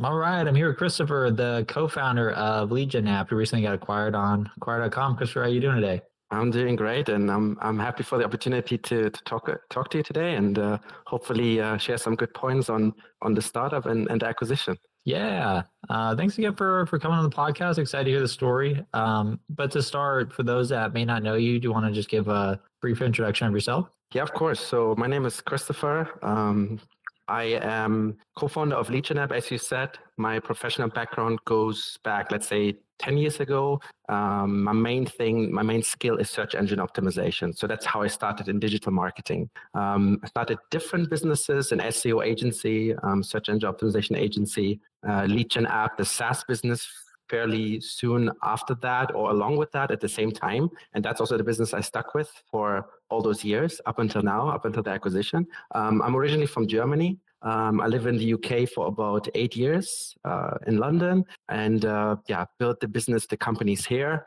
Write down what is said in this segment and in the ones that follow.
All right, I'm here with Christopher, the co-founder of LeadGen App, who recently got acquired on acquire.com. Christopher, how are you doing today? I'm doing great, and I'm happy for the opportunity to talk to you today, and hopefully share some good points on the startup and the acquisition. Yeah, thanks again for coming on the podcast. Excited to hear the story. But to start, for those that may not know you, do you want to just give a brief introduction of yourself? Yeah, of course. So my name is Christopher. I am co-founder of LeadGen App, as you said. My professional background goes back, let's say, 10 years ago. My main skill is search engine optimization. So that's how I started in digital marketing. I started different businesses, an SEO agency, search engine optimization agency, LeadGen App, the SaaS business, fairly soon after that or along with that at the same time. And that's also the business I stuck with for all those years up until now, up until the acquisition. I'm originally from Germany. I live in the UK for about 8 years in London and built the business, the companies here.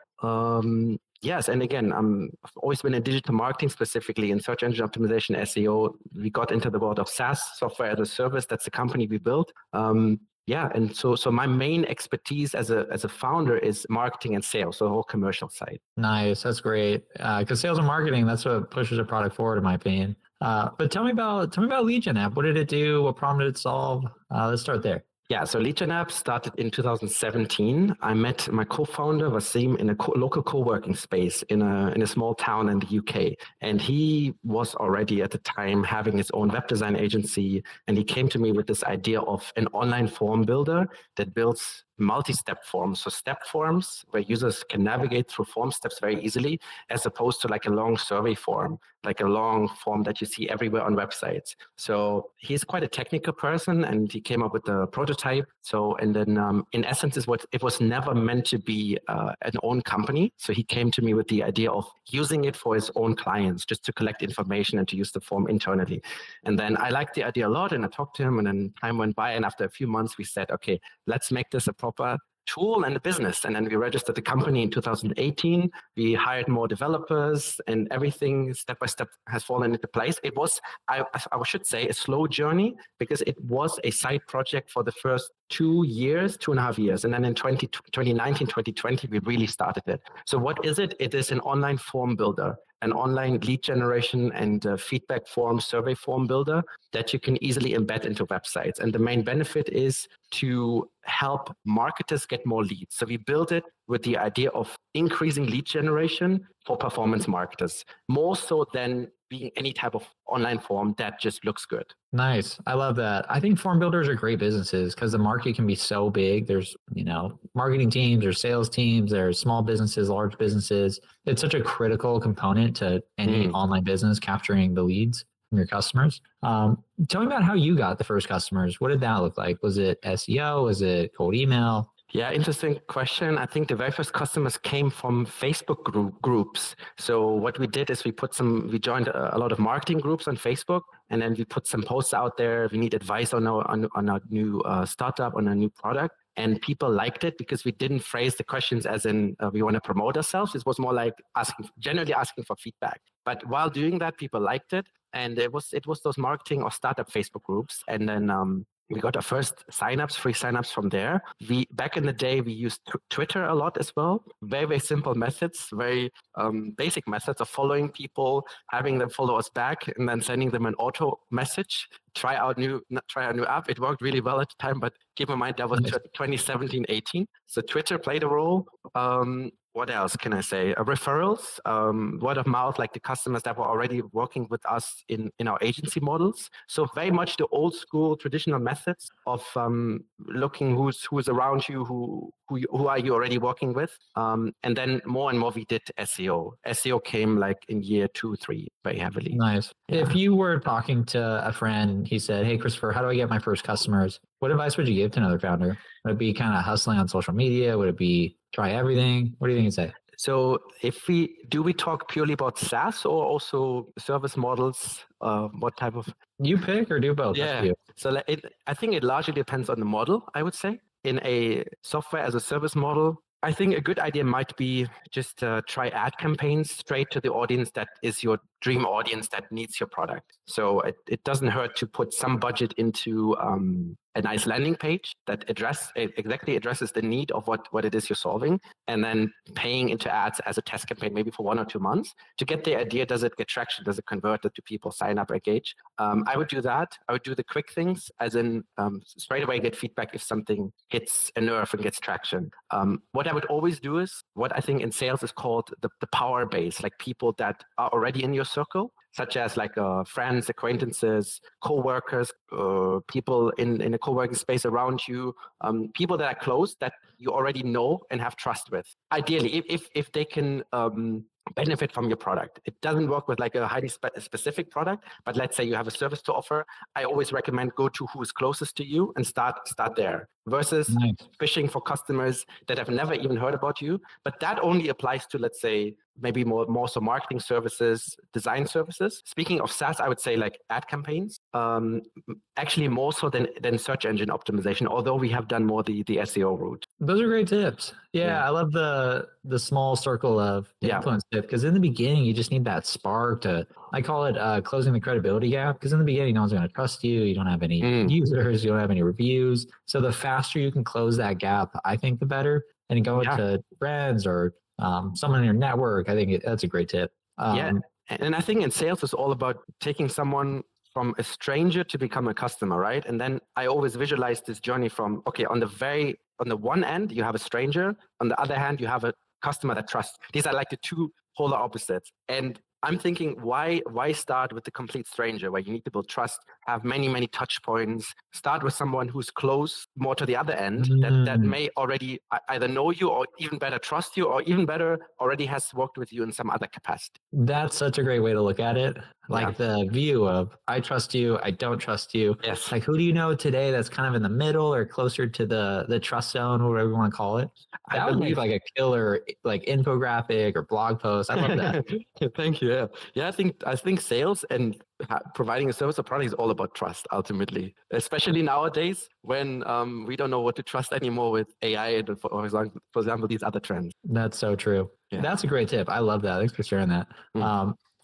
Yes, and again, I've always been in digital marketing, specifically in search engine optimization, SEO. We got into the world of SaaS, software as a service. That's the company we built. And so my main expertise as a founder is marketing and sales, so the whole commercial side. Nice, that's great. Because sales and marketing, that's what pushes a product forward, in my opinion. But tell me about LeadGen App. What did it do? What problem did it solve? Let's start there. Yeah, so LeadGen App started in 2017. I met my co-founder, Wasim, in a local co-working space in a small town in the UK. And he was already at the time having his own web design agency. And he came to me with this idea of an online form builder that builds multi-step forms. So step forms where users can navigate through form steps very easily, as opposed to like a long survey form, like a long form that you see everywhere on websites. So he's quite a technical person, and he came up with the prototype. So, and then in essence, it was never meant to be an own company. So he came to me with the idea of using it for his own clients, just to collect information and to use the form internally. And then I liked the idea a lot, and I talked to him, and then time went by, and after a few months, we said, okay, let's make this a proper tool and a business. And then we registered the company in 2018. We hired more developers, and everything step by step has fallen into place. It was, I should say, a slow journey, because it was a side project for the first 2.5 years. And then in 2019, 2020, we really started it. So what is it? It is an online form builder, an online lead generation and feedback form, survey form builder that you can easily embed into websites. And the main benefit is to help marketers get more leads. So we built it with the idea of increasing lead generation for performance marketers, more so than being any type of online form that just looks good. Nice. I love that. I think form builders are great businesses because the market can be so big. There's, marketing teams, there's sales teams, there's small businesses, large businesses. It's such a critical component to any online business, capturing the leads from your customers. Tell me about how you got the first customers. What did that look like? Was it SEO? Was it cold email? Yeah, interesting question. I think the very first customers came from Facebook groups. So what we did is we joined a lot of marketing groups on Facebook, and then we put some posts out there. We need advice on our new startup, on a new product. And people liked it because we didn't phrase the questions as in we want to promote ourselves. It was more like generally asking for feedback. But while doing that, people liked it. And it was those marketing or startup Facebook groups. And then we got our first free signups from there. Back in the day, we used Twitter a lot as well. Very, very simple methods, very basic methods of following people, having them follow us back, and then sending them an auto message. Try our new app. It worked really well at the time, but keep in mind that was 2017-18. So Twitter played a role. What else can I say? Referrals, word of mouth, like the customers that were already working with us in our agency models. So very much the old school traditional methods of looking who's around you, who are you already working with, and then more and more we did SEO. SEO came like in year 2, 3 very heavily. Nice. Yeah. If you were talking to a friend, he said, "Hey, Christopher, how do I get my first customers?" What advice would you give to another founder? Would it be kind of hustling on social media? Would it be try everything? What do you think you'd say? So we talk purely about SaaS or also service models? What type of? You pick or do both? Yeah. So I think it largely depends on the model, I would say. In a software as a service model, I think a good idea might be just try ad campaigns straight to the audience that is your dream audience that needs your product. So it doesn't hurt to put some budget into a nice landing page that exactly addresses the need of what it is you're solving, and then paying into ads as a test campaign, maybe for 1 or 2 months, to get the idea, does it get traction? Does it convert? Do people sign up, engage? I would do that. I would do the quick things, as in straight away get feedback if something hits a nerve and gets traction. What I would always do is what I think in sales is called the power base, like people that are already in your circle, such as like friends, acquaintances, co-workers, people in a co-working space around you, people that are close that you already know and have trust with. Ideally, if they can benefit from your product. It doesn't work with like a highly specific product, but let's say you have a service to offer. I always recommend go to who is closest to you and start there, versus fishing for customers that have never even heard about you. But that only applies to, let's say, maybe more so marketing services, design services. Speaking of SaaS, I would say like ad campaigns, actually more so than search engine optimization, although we have done more the SEO route. Those are great tips. Yeah. I love the small circle of influence tip, because in the beginning, you just need that spark to, I call it closing the credibility gap, because in the beginning, no one's going to trust you. You don't have any users, you don't have any reviews. So the faster you can close that gap, I think the better. And go to friends or someone in your network. I think that's a great tip. And I think in sales, it's all about taking someone from a stranger to become a customer, right? And then I always visualize this journey from, okay, on the one end, you have a stranger. On the other hand, you have a customer that trusts. These are like the two polar opposites. And I'm thinking, why start with the complete stranger where you need to build trust, have many touch points, start with someone who's close, more to the other end, that may already either know you or even better trust you, or even better already has worked with you in some other capacity. That's such a great way to look at it. Like the view of, I trust you, I don't trust you. Yes. Like, who do you know today that's kind of in the middle or closer to the trust zone, or whatever you want to call it? That would be like a killer like infographic or blog post. I love that. Thank you. Yeah. I think sales and providing a service or product is all about trust ultimately, especially nowadays when we don't know what to trust anymore with AI and for example these other trends. That's so true. Yeah. That's a great tip. I love that. Thanks for sharing that.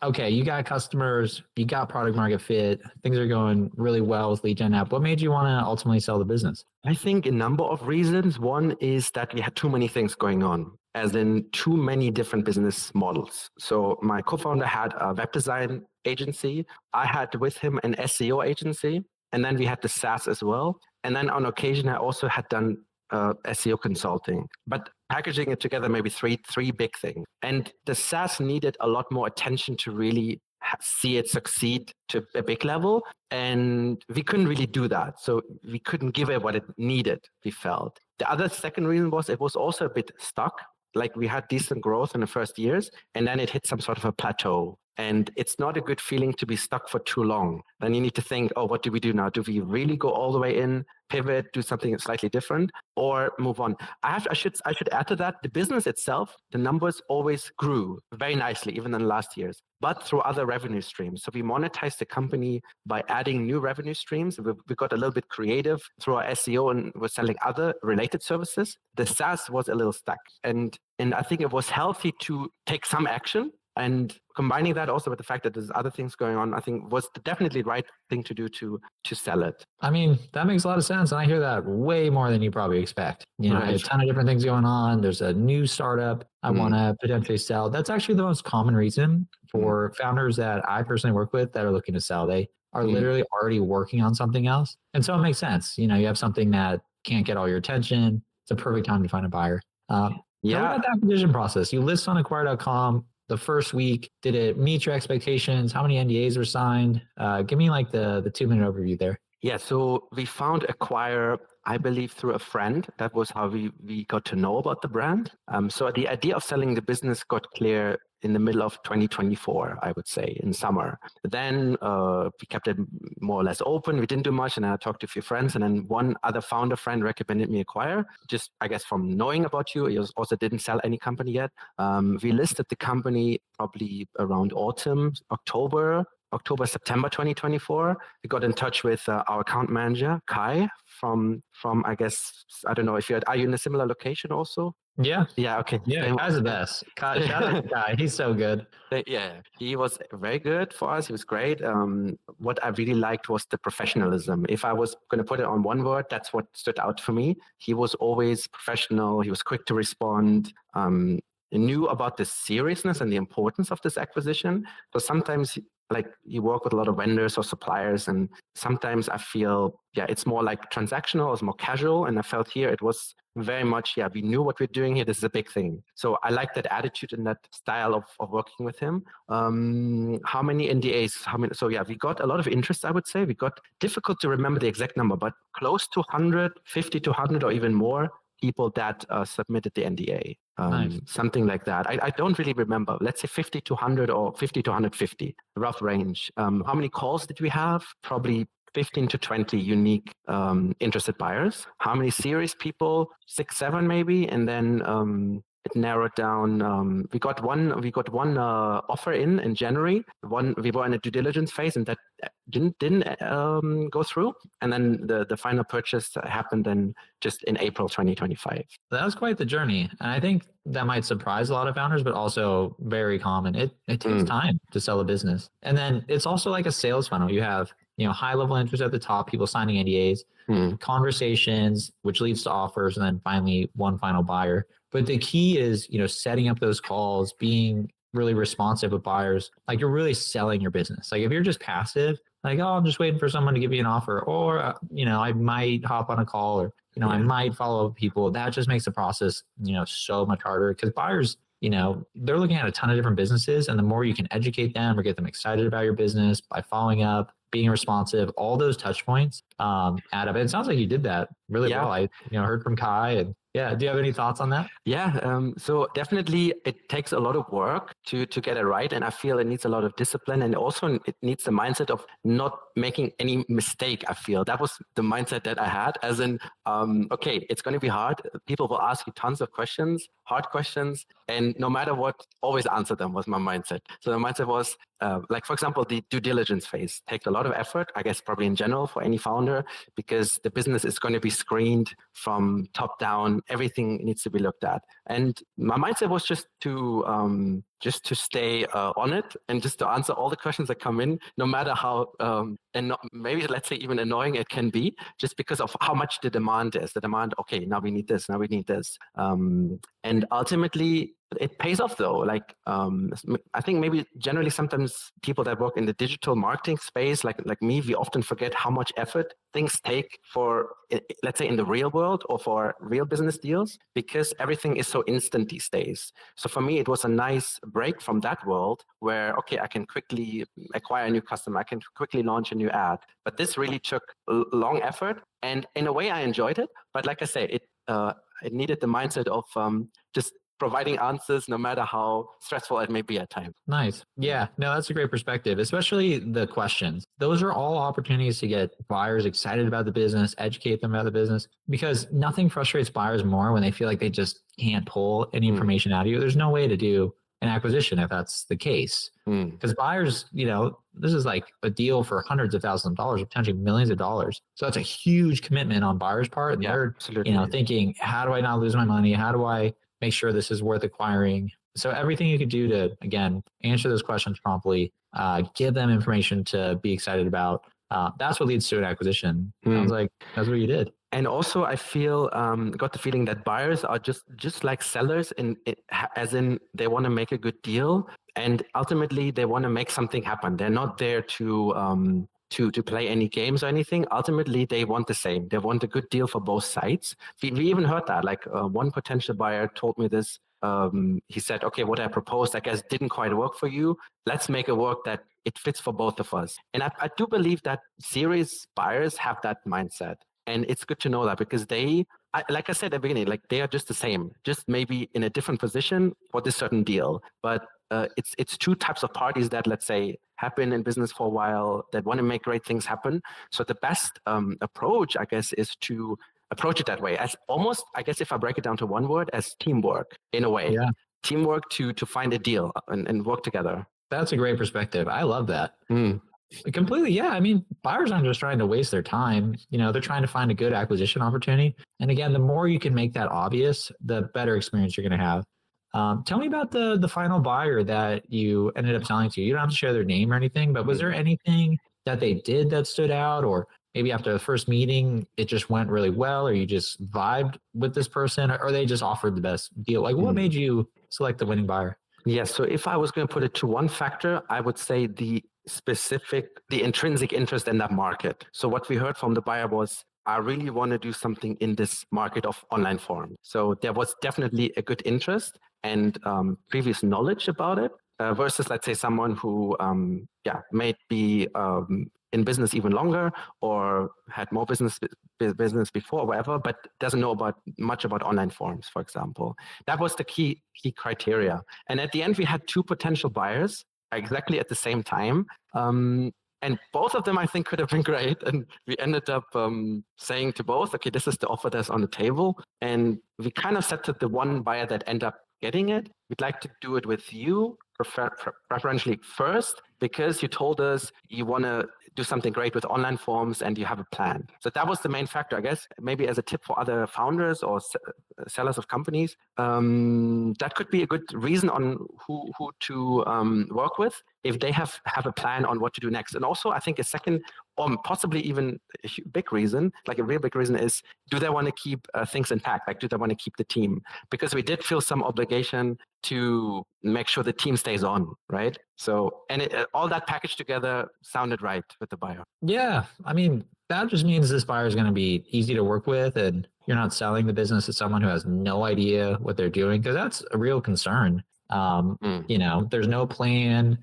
Okay, you got customers, you got product market fit, things are going really well with LeadGen App. What made you want to ultimately sell the business? I think a number of reasons. One is that we had too many things going on, as in too many different business models. So my co-founder had a web design agency. I had with him an SEO agency, and then we had the SaaS as well. And then on occasion, I also had done SEO consulting, but packaging it together, maybe three big things. And the SaaS needed a lot more attention to really see it succeed to a big level. And we couldn't really do that. So we couldn't give it what it needed, we felt. The second reason was it was also a bit stuck. Like we had decent growth in the first years, and then it hit some sort of a plateau. And it's not a good feeling to be stuck for too long. Then you need to think, oh, what do we do now? Do we really go all the way in, pivot, do something slightly different, or move on? I should add to that, the business itself, the numbers always grew very nicely, even in the last years, but through other revenue streams. So we monetized the company by adding new revenue streams. We got a little bit creative through our SEO, and we're selling other related services. The SaaS was a little stuck. And I think it was healthy to take some action. And combining that also with the fact that there's other things going on, I think was definitely the right thing to do to sell it. I mean, that makes a lot of sense. And I hear that way more than you probably expect. You know, a ton of different things going on. There's a new startup I want to potentially sell. That's actually the most common reason for founders that I personally work with that are looking to sell. They are literally already working on something else. And so it makes sense. You know, you have something that can't get all your attention. It's a perfect time to find a buyer. Tell me about the acquisition process. You list on acquire.com. The first week, did it meet your expectations? How many NDAs were signed? Give me like the 2-minute overview there. Yeah, so we found Acquire, I believe, through a friend. That was how we got to know about the brand. So the idea of selling the business got clear in the middle of 2024, I would say, in summer. Then we kept it more or less open. We didn't do much, and I talked to a few friends, and then one other founder friend recommended me Acquire, just, I guess, from knowing about you. He also didn't sell any company yet. We listed the company probably around October, September 2024. We got in touch with our account manager, Kai, from I guess, I don't know if are you in a similar location also? Yeah. Yeah, okay. Yeah. Same. Kai's the best. Shout out to Kai. He's so good. Yeah, he was very good for us. He was great. What I really liked was the professionalism. If I was going to put it on one word, that's what stood out for me. He was always professional. He was quick to respond. He knew about the seriousness and the importance of this acquisition. So sometimes, like, you work with a lot of vendors or suppliers, and sometimes I feel, yeah, it's more like transactional, it's more casual. And I felt here it was very much, yeah, we knew what we're doing here. This is a big thing. So I like that attitude and that style of working with him. How many NDAs? How many? So yeah, we got a lot of interest, I would say. We got, difficult to remember the exact number, but close to 100, 50 to 100 or even more people that submitted the NDA. Nice. Something like that. I don't really remember. Let's say 50 to 100 or 50 to 150, rough range. How many calls did we have? Probably 15 to 20 unique interested buyers. How many serious people? 6, 7 maybe. And then it narrowed down. We got one offer in January. We were in a due diligence phase, and that didn't go through. And then the final purchase happened then just in April 2025. That was quite the journey. And I think that might surprise a lot of founders, but also very common. It takes time to sell a business. And then it's also like a sales funnel. You have, high level interest at the top, people signing NDAs, conversations, which leads to offers, and then finally one final buyer. But the key is, setting up those calls, being really responsive with buyers. Like, you're really selling your business. Like, if you're just passive, like, oh, I'm just waiting for someone to give me an offer, or, I might hop on a call, or, I might follow up people, that just makes the process, so much harder, because buyers, they're looking at a ton of different businesses, and the more you can educate them or get them excited about your business by following up, being responsive, all those touch points add up. And it sounds like you did that really well. I heard from Kai, and do you have any thoughts on that? Yeah, so definitely it takes a lot of work to get it right, and I feel it needs a lot of discipline, and also it needs the mindset of not making any mistake. I feel that was the mindset that I had, as in, okay, it's going to be hard. People will ask you tons of questions, hard questions, and no matter what, always answer them was my mindset. So the mindset was, like, for example, the due diligence phase takes a lot of effort, I guess probably in general for any founder, because the business is going to be screened from top down. Everything needs to be looked at. And my mindset was just to stay on it, and just to answer all the questions that come in, no matter how, and maybe let's say even annoying it can be, just because of how much the demand is. The demand, okay, now we need this, now we need this. And ultimately, it pays off though. Like, I think maybe generally sometimes people that work in the digital marketing space, like me, we often forget how much effort things take for, let's say, in the real world or for real business deals, because everything is so instant these days. So for me, it was a nice break from that world where, okay, I can quickly acquire a new customer, I can quickly launch a new ad. But this really took long effort, and in a way I enjoyed it. But like I say, it needed the mindset of just providing answers no matter how stressful it may be at times. Nice. Yeah, no, that's a great perspective, especially the questions. Those are all opportunities to get buyers excited about the business, educate them about the business, because nothing frustrates buyers more when they feel like they just can't pull any information out of you. There's no way to do an acquisition if that's the case. Because buyers, this is like a deal for hundreds of thousands of dollars, potentially millions of dollars. So that's a huge commitment on buyers' part. And they're, absolutely. Thinking, how do I not lose my money? How do I make sure this is worth acquiring? So everything you could do to, again, answer those questions promptly, give them information to be excited about. That's what leads to an acquisition. Sounds like that's what you did. And also, I feel got the feeling that buyers are just like sellers, as in they want to make a good deal, and ultimately they want to make something happen. They're not there to play any games or anything. Ultimately, they want the same. They want a good deal for both sides. We even heard that. Like, one potential buyer told me this. He said, okay, what I proposed, I guess, didn't quite work for you. Let's make it work that it fits for both of us. And I do believe that serious buyers have that mindset. And it's good to know that, because like I said at the beginning, like, they are just the same, just maybe in a different position for this certain deal. But it's two types of parties that, let's say, have been in business for a while, that want to make great things happen. So the best approach, I guess, is to approach it that way, as almost, I guess, if I break it down to one word, as teamwork in a way. Yeah. Teamwork to find a deal and work together. That's a great perspective. I love that. Completely. Yeah. I mean, buyers aren't just trying to waste their time. They're trying to find a good acquisition opportunity. And again, the more you can make that obvious, the better experience you're going to have. Tell me about the final buyer that you ended up selling to. You don't have to share their name or anything, but was there anything that they did that stood out, or maybe after the first meeting, it just went really well, or you just vibed with this person, or they just offered the best deal? Like, what made you select the winning buyer? Yes. So if I was going to put it to one factor, I would say the intrinsic interest in that market. So what we heard from the buyer was, I really want to do something in this market of online forums. So there was definitely a good interest and previous knowledge about it versus, let's say, someone who, may be in business even longer or had more business before or whatever, but doesn't know much about online forums, for example. That was the key criteria. And at the end, we had two potential buyers exactly at the same time. And both of them, I think, could have been great. And we ended up saying to both, okay, this is the offer that's on the table. And we kind of said to the one buyer that ended up getting it, we'd like to do it with you, preferentially first, because you told us you want to do something great with online forms and you have a plan. So that was the main factor, I guess, maybe as a tip for other founders or sellers of companies. That could be a good reason on who to work with if they have a plan on what to do next. And also, I think a second, or possibly even a big reason, like a real big reason, is do they want to keep things intact? Like, do they want to keep the team? Because we did feel some obligation to make sure the team stays on, right? So, and all that packaged together sounded right with the buyer. Yeah. I mean, that just means this buyer is going to be easy to work with, and you're not selling the business to someone who has no idea what they're doing, because that's a real concern. There's no plan.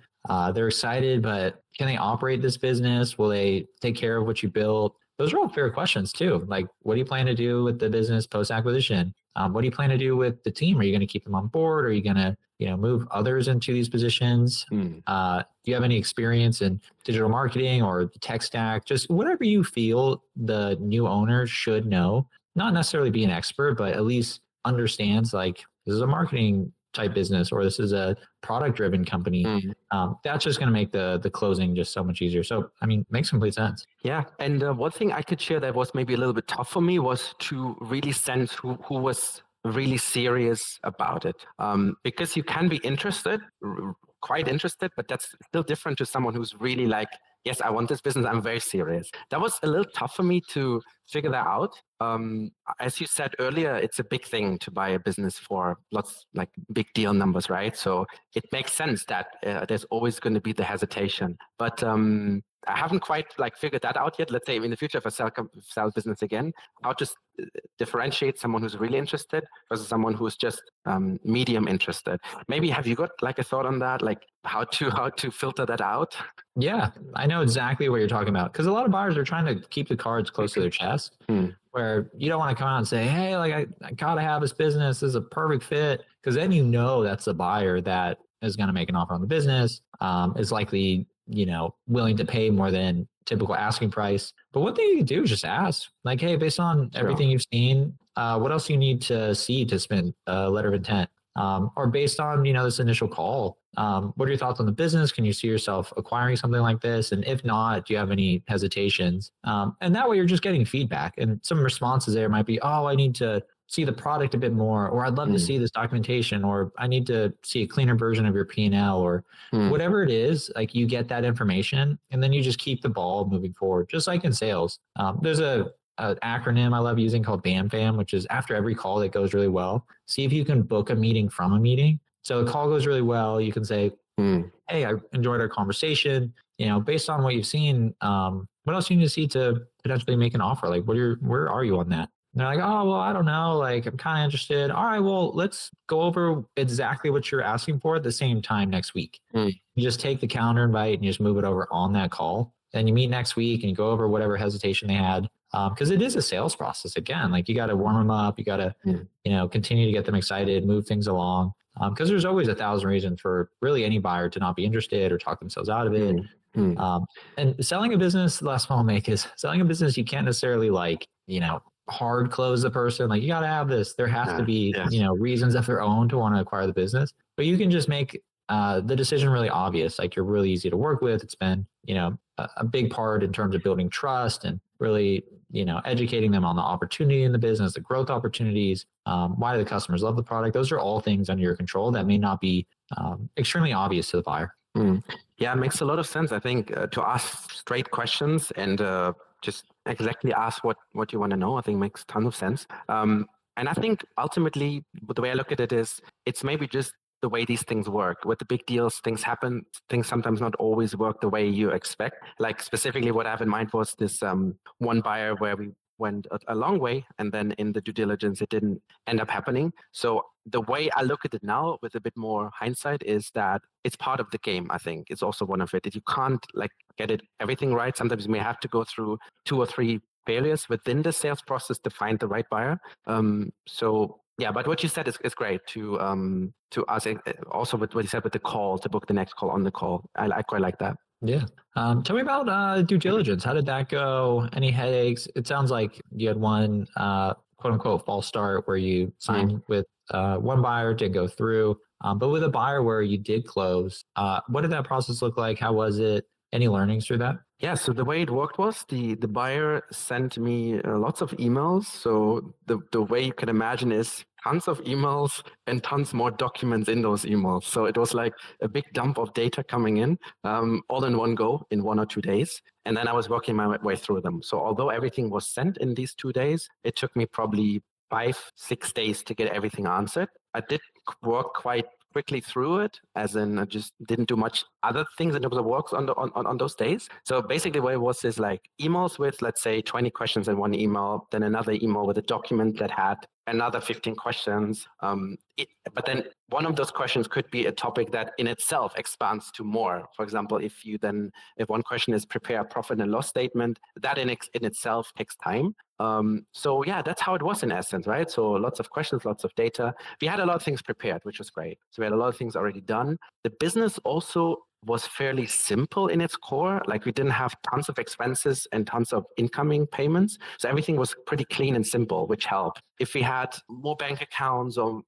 They're excited, but can they operate this business? Will they take care of what you built? Those are all fair questions too. Like, what do you plan to do with the business post-acquisition? What do you plan to do with the team? Are you going to keep them on board? Are you going to, move others into these positions? Do you have any experience in digital marketing or the tech stack? Just whatever you feel the new owner should know, not necessarily be an expert, but at least understands, like, this is a marketing type business, or this is a product driven company. That's just going to make the closing just so much easier. So, I mean, makes complete sense. Yeah. And one thing I could share that was maybe a little bit tough for me was to really sense who was really serious about it. Because you can be interested, quite interested, but that's still different to someone who's really like, yes, I want this business. I'm very serious. That was a little tough for me to figure that out. As you said earlier, it's a big thing to buy a business for lots, like big deal numbers, right? So it makes sense that there's always going to be the hesitation. But I haven't quite figured that out yet. Let's say in the future, if I sell business again, how to differentiate someone who's really interested versus someone who's just medium interested. Maybe have you got a thought on that? Like how to filter that out? Yeah, I know exactly what you're talking about, because a lot of buyers are trying to keep the cards close to their chest, where you don't want to come out and say, hey, I got to have this business. This is a perfect fit, because then that's the buyer that is going to make an offer on the business, is likely willing to pay more than typical asking price. But what they can do is just ask, like, hey, based on everything you've seen, what else do you need to see to submit a letter of intent? Or based on, this initial call, what are your thoughts on the business? Can you see yourself acquiring something like this? And if not, do you have any hesitations? And that way you're just getting feedback, and some responses there might be, oh, I need to see the product a bit more, or I'd love to see this documentation, or I need to see a cleaner version of your P&L, or whatever it is. Like, you get that information, and then you just keep the ball moving forward, just like in sales. There's an acronym I love using called BAMFAM, which is after every call that goes really well, see if you can book a meeting from a meeting. So a call goes really well, you can say, hey, I enjoyed our conversation. Based on what you've seen, what else do you need to see to potentially make an offer? Like, where are you on that? And they're like, oh, well, I don't know. Like, I'm kind of interested. All right, well, let's go over exactly what you're asking for at the same time next week. You just take the calendar invite and you just move it over on that call. Then you meet next week and you go over whatever hesitation they had. Because it is a sales process. Again, like, you got to warm them up. You got to, continue to get them excited, move things along. Because there's always 1,000 reasons for really any buyer to not be interested or talk themselves out of it. And selling a business, the last point I'll make is, selling a business, you can't necessarily hard close the person. Like, you got to have this. There has to be, reasons of their own to want to acquire the business. But you can just make the decision really obvious. Like you're really easy to work with. It's been, a big part in terms of building trust and really, educating them on the opportunity in the business, the growth opportunities, why the customers love the product. Those are all things under your control that may not be extremely obvious to the buyer. Yeah, it makes a lot of sense. I think to ask straight questions and just exactly ask what you want to know, I think makes tons of sense. And I think ultimately, the way I look at it is, it's maybe just the way these things work. With the big deals, things happen. Things sometimes not always work the way you expect. Like specifically what I have in mind was this one buyer where we went a long way, and then in the due diligence, it didn't end up happening. So the way I look at it now with a bit more hindsight is that it's part of the game. I think it's also one of it. If you can't get everything right, sometimes you may have to go through 2 or 3 failures within the sales process to find the right buyer. So yeah, but what you said is great to us. Also with what you said with the call, to book the next call on the call. I quite like that. Yeah. Tell me about due diligence. How did that go? Any headaches? It sounds like you had one quote unquote false start where you signed with one buyer, did go through, but with a buyer where you did close. What did that process look like? How was it? Any learnings through that? Yeah, so the way it worked was the buyer sent me lots of emails. So the way you can imagine is tons of emails and tons more documents in those emails. So it was like a big dump of data coming in all in one go in 1 or 2 days. And then I was working my way through them. So although everything was sent in these 2 days, it took me probably 5-6 days to get everything answered. I did work quite quickly through it, as in I just didn't do much other things in terms of works on those days. So basically what it was is like emails with, let's say, 20 questions in one email, then another email with a document that had another 15 questions. But then one of those questions could be a topic that in itself expands to more. For example, if one question is prepare a profit and loss statement, that in itself takes time. So yeah, that's how it was in essence, right? So lots of questions, lots of data. We had a lot of things prepared, which was great. So we had a lot of things already done. The business also was fairly simple in its core. Like we didn't have tons of expenses and tons of incoming payments. So everything was pretty clean and simple, which helped. If we had more bank accounts or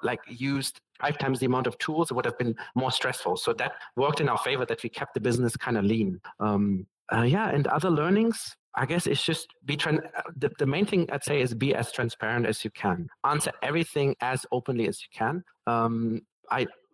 like used 5 times the amount of tools, it would have been more stressful. So that worked in our favor, that we kept the business kind of lean. And other learnings, I guess it's just the main thing I'd say is be as transparent as you can. Answer everything as openly as you can.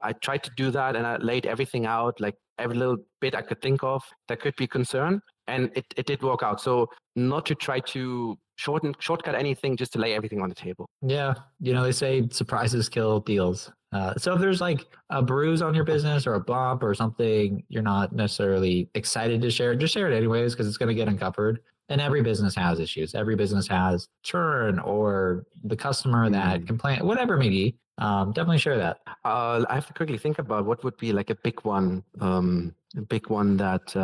I tried to do that, and I laid everything out, like every little bit I could think of that could be concerned, and it did work out. So not to try to shortcut anything, just to lay everything on the table. Yeah, they say surprises kill deals. So if there's like a bruise on your business or a bump or something you're not necessarily excited to share, just share it anyways, because it's going to get uncovered. And every business has issues. Every business has churn or the customer that complain, whatever it may be. Definitely share that. I have to quickly think about what would be like a big one that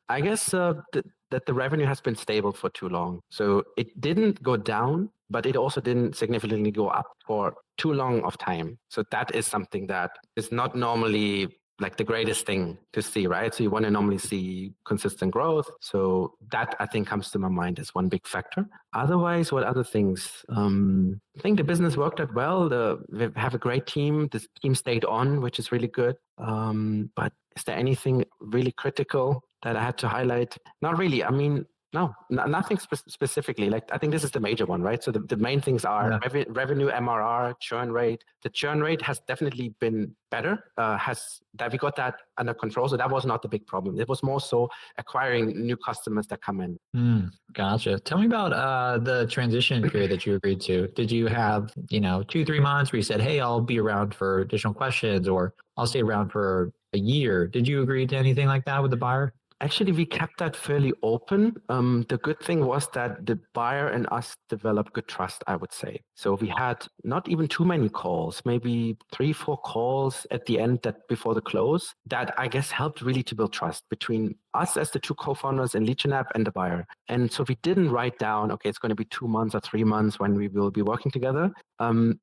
I guess that the revenue has been stable for too long. So it didn't go down, but it also didn't significantly go up for too long of time. So that is something that is not normally like the greatest thing to see, right? So you want to normally see consistent growth. So that I think comes to my mind as one big factor. Otherwise, what other things? I think the business worked out well. We have a great team. This team stayed on, which is really good. But is there anything really critical that I had to highlight? Not really. I mean, no, nothing specifically. Like I think this is the major one, right? So the main things are revenue, MRR, churn rate. The churn rate has definitely been better. We got that under control. So that was not the big problem. It was more so acquiring new customers that come in. Gotcha. Tell me about the transition period that you agreed to. Did you have 2-3 months where you said, "Hey, I'll be around for additional questions," or "I'll stay around for a year"? Did you agree to anything like that with the buyer? Actually, we kept that fairly open. The good thing was that the buyer and us developed good trust, I would say. So we had not even too many calls, maybe 3-4 calls at the end before the close, that I guess helped really to build trust between us as the 2 co-founders in LeadGen App and the buyer. And so we didn't write down, okay, it's going to be 2 months or 3 months when we will be working together.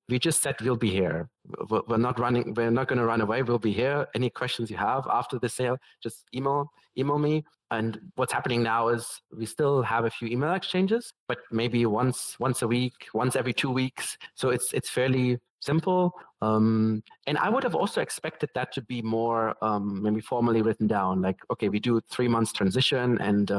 We just said, we'll be here. We're not going to run away. We'll be here. Any questions you have after the sale, just email me. And what's happening now is we still have a few email exchanges, but maybe once a week, once every 2 weeks. So it's fairly simple. And I would have also expected that to be more maybe formally written down, like, okay, we do 3 months transition and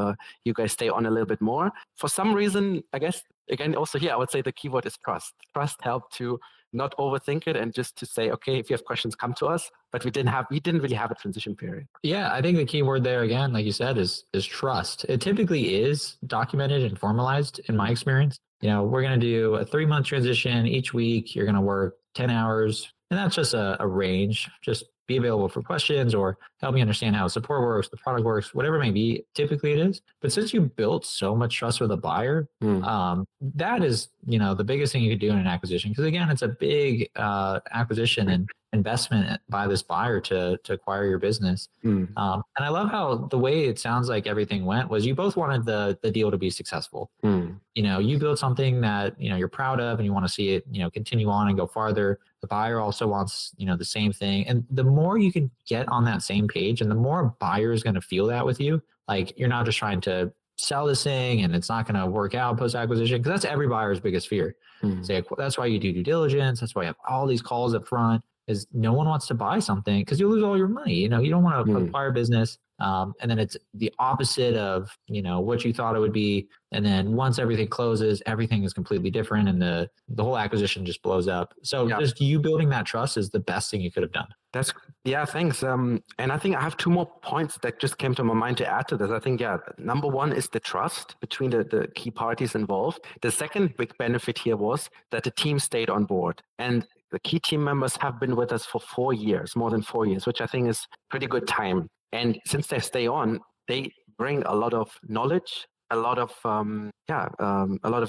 you guys stay on a little bit more. For some reason, I guess, again, also here, I would say the keyword is trust. Trust helped to not overthink it and just to say, okay, if you have questions, come to us. But we didn't really have a transition period. Yeah, I think the key word there again, like you said, is trust. It typically is documented and formalized in my experience. We're going to do a 3-month transition each week. You're going to work 10 hours, and that's just a range. Just be available for questions or help me understand how support works, the product works, whatever it may be. Typically it is. But since you built so much trust with a buyer, that is, the biggest thing you could do in an acquisition. Because again, it's a big acquisition and investment by this buyer to acquire your business. And I love how the way it sounds like everything went was you both wanted the deal to be successful. You build something that, you're proud of and you want to see it, continue on and go farther. The buyer also wants, the same thing. And the more you can get on that same page and the more a buyer is going to feel that with you, like you're not just trying to sell this thing and it's not going to work out post-acquisition, because that's every buyer's biggest fear. So that's why you do due diligence. That's why you have all these calls up front, is no one wants to buy something because you lose all your money. You don't want to acquire business. And then it's the opposite of, what you thought it would be. And then once everything closes, everything is completely different and the whole acquisition just blows up. So just you building that trust is the best thing you could have done. Thanks. And I think I have 2 more points that just came to my mind to add to this. I think, number one is the trust between the key parties involved. The second big benefit here was that the team stayed on board. And the key team members have been with us for 4 years, more than 4 years, which I think is pretty good time. And since they stay on, they bring a lot of knowledge, a lot of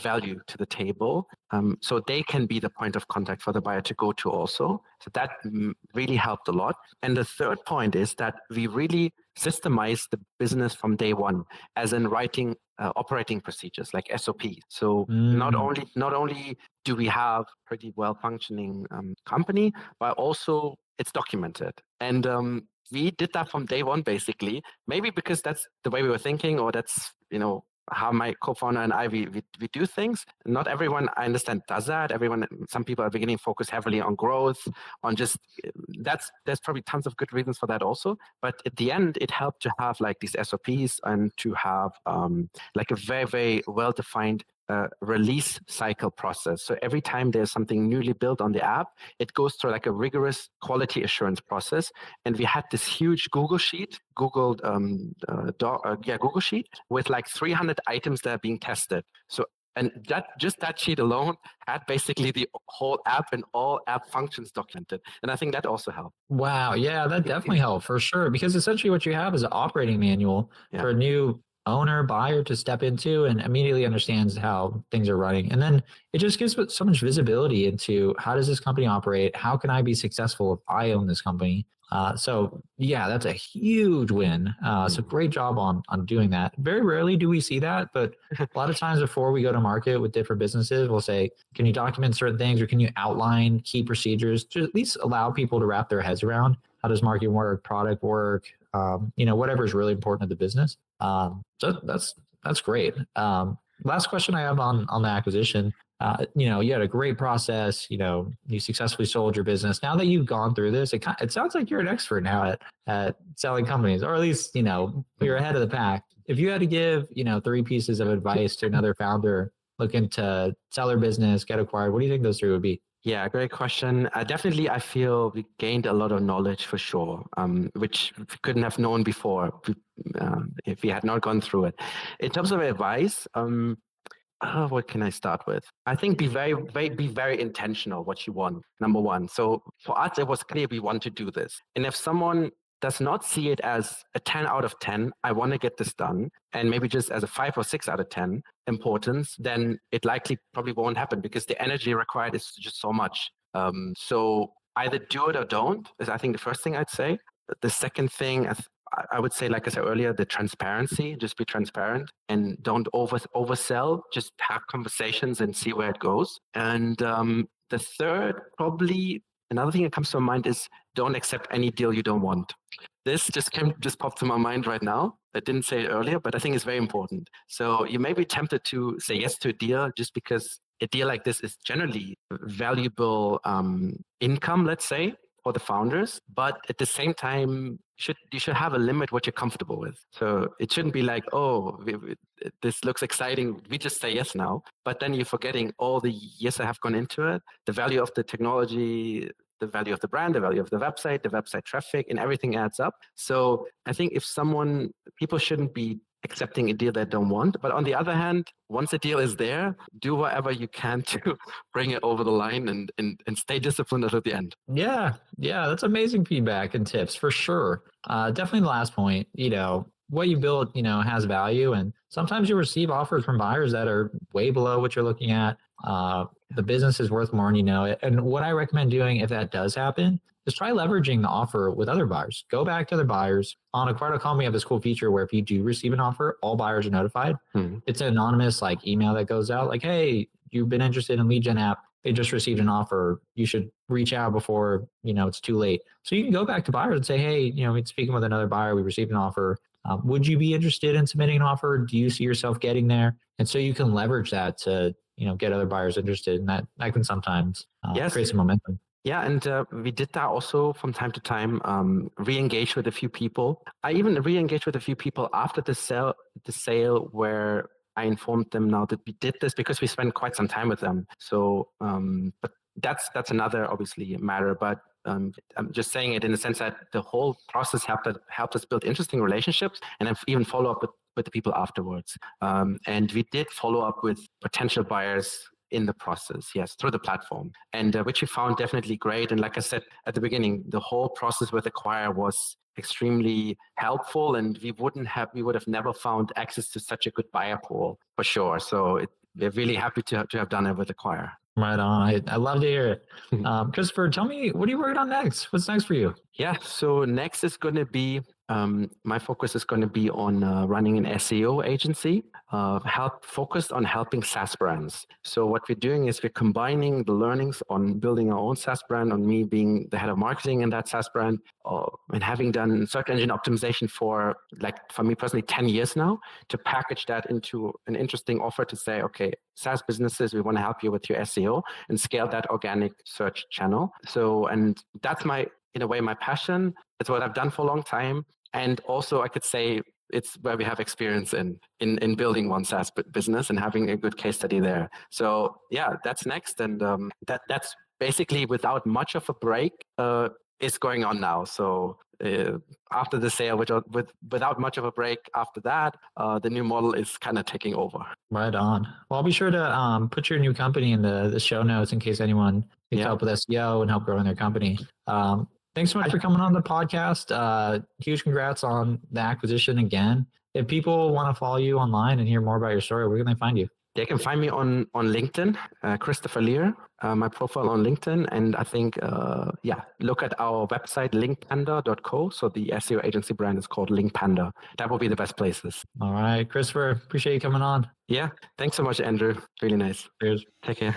value to the table. So they can be the point of contact for the buyer to go to also. So that really helped a lot. And the third point is that we really systemized the business from day one, as in writing operating procedures like SOPs. So not only do we have pretty well functioning company, but also it's documented. And we did that from day one, basically, maybe because that's the way we were thinking, or that's, how my co-founder and I, we do things. Not everyone, I understand, does that. Some people at the beginning focus heavily on growth, on just, there's probably tons of good reasons for that also. But at the end, it helped to have like these SOPs and to have like a very, very well-defined release cycle process. So every time there's something newly built on the app, it goes through like a rigorous quality assurance process. And we had this huge Google Sheet with like 300 items that are being tested. So, and that sheet alone had basically the whole app and all app functions documented. And I think that also helped. Wow. Yeah, that definitely helped for sure. Because essentially what you have is an operating manual for a new owner, buyer to step into and immediately understands how things are running. And then it just gives so much visibility into how does this company operate? How can I be successful if I own this company? So yeah, that's a huge win. So great job on doing that. Very rarely do we see that, but a lot of times before we go to market with different businesses, we'll say, can you document certain things or can you outline key procedures to at least allow people to wrap their heads around how does marketing work, product work, whatever is really important to the business. So that's great. Last question I have on the acquisition. You had a great process. You successfully sold your business. Now that you've gone through this, it sounds like you're an expert now at selling companies, or at least you're ahead of the pack. If you had to give 3 pieces of advice to another founder looking to sell their business, get acquired, what do you think those 3 would be? Yeah, great question. Definitely, I feel we gained a lot of knowledge for sure, which we couldn't have known before if we had not gone through it. In terms of advice, what can I start with? I think be very intentional what you want, number one. So for us, it was clear we want to do this. And if someone does not see it as a 10 out of 10, I want to get this done, and maybe just as a 5 or 6 out of 10 importance, then it probably won't happen because the energy required is just so much. So either do it or don't is, I think, the first thing I'd say. The second thing, I would say, like I said earlier, the transparency, just be transparent and don't oversell, just have conversations and see where it goes. And the third, probably another thing that comes to my mind is don't accept any deal you don't want. This just popped to my mind right now. I didn't say it earlier, but I think it's very important. So you may be tempted to say yes to a deal just because a deal like this is generally valuable income, let's say, for the founders, but at the same time, you should have a limit what you're comfortable with. So it shouldn't be like, oh, this looks exciting, we just say yes now. But then you're forgetting all the years that have gone into it, the value of the technology, the value of the brand, the value of the website traffic, and everything adds up. So I think people shouldn't be accepting a deal they don't want. But on the other hand, once a deal is there, do whatever you can to bring it over the line and stay disciplined until the end. Yeah, that's amazing feedback and tips for sure. Definitely the last point, what you build, has value. And sometimes you receive offers from buyers that are way below what you're looking at. The business is worth more and you know it. And what I recommend doing if that does happen is try leveraging the offer with other buyers. Go back to other buyers. On Acquire.com, we have this cool feature where if you do receive an offer, all buyers are notified. It's an anonymous email that goes out like, hey, you've been interested in LeadGen App. They just received an offer. You should reach out before, it's too late. So you can go back to buyers and say, hey, we're speaking with another buyer. We received an offer. Would you be interested in submitting an offer? Do you see yourself getting there? And so you can leverage that to, get other buyers interested. And that can sometimes create some momentum. Yeah, and we did that also from time to time, re-engage with a few people. I even re-engaged with a few people after the sale where I informed them now that we did this because we spent quite some time with them. So, but that's another obviously matter. But I'm just saying it in the sense that the whole process helped us build interesting relationships and then even follow up with the people afterwards. And we did follow up with potential buyers in the process, yes, through the platform, and which we found definitely great. And like I said at the beginning, the whole process with Acquire was extremely helpful, and we would have never found access to such a good buyer pool for sure. So we're really happy to have done it with Acquire. Right on. I love to hear it. Christopher, tell me, what are you working on next? What's next for you? Yeah, so next is going to be, my focus is going to be on running an SEO agency, focused on helping SaaS brands. So what we're doing is we're combining the learnings on building our own SaaS brand, on me being the head of marketing in that SaaS brand, and having done search engine optimization for me personally, 10 years now, to package that into an interesting offer to say, okay, SaaS businesses, we want to help you with your SEO and scale that organic search channel. So, and that's in a way, my passion. It's what I've done for a long time. And also I could say it's where we have experience in building one SaaS business and having a good case study there. So yeah, that's next. And that's basically without much of a break is going on now. So after the sale, without much of a break after that, the new model is kind of taking over. Right on. Well, I'll be sure to put your new company in the show notes in case anyone needs help with SEO and help growing their company. Thanks so much for coming on the podcast. Huge congrats on the acquisition again. If people want to follow you online and hear more about your story, where can they find you? They can find me on LinkedIn, Christopher Lier, my profile on LinkedIn. And I think, look at our website, linkpanda.co. So the SEO agency brand is called LinkPanda. That will be the best places. All right, Christopher, appreciate you coming on. Yeah, thanks so much, Andrew. Really nice. Cheers. Take care.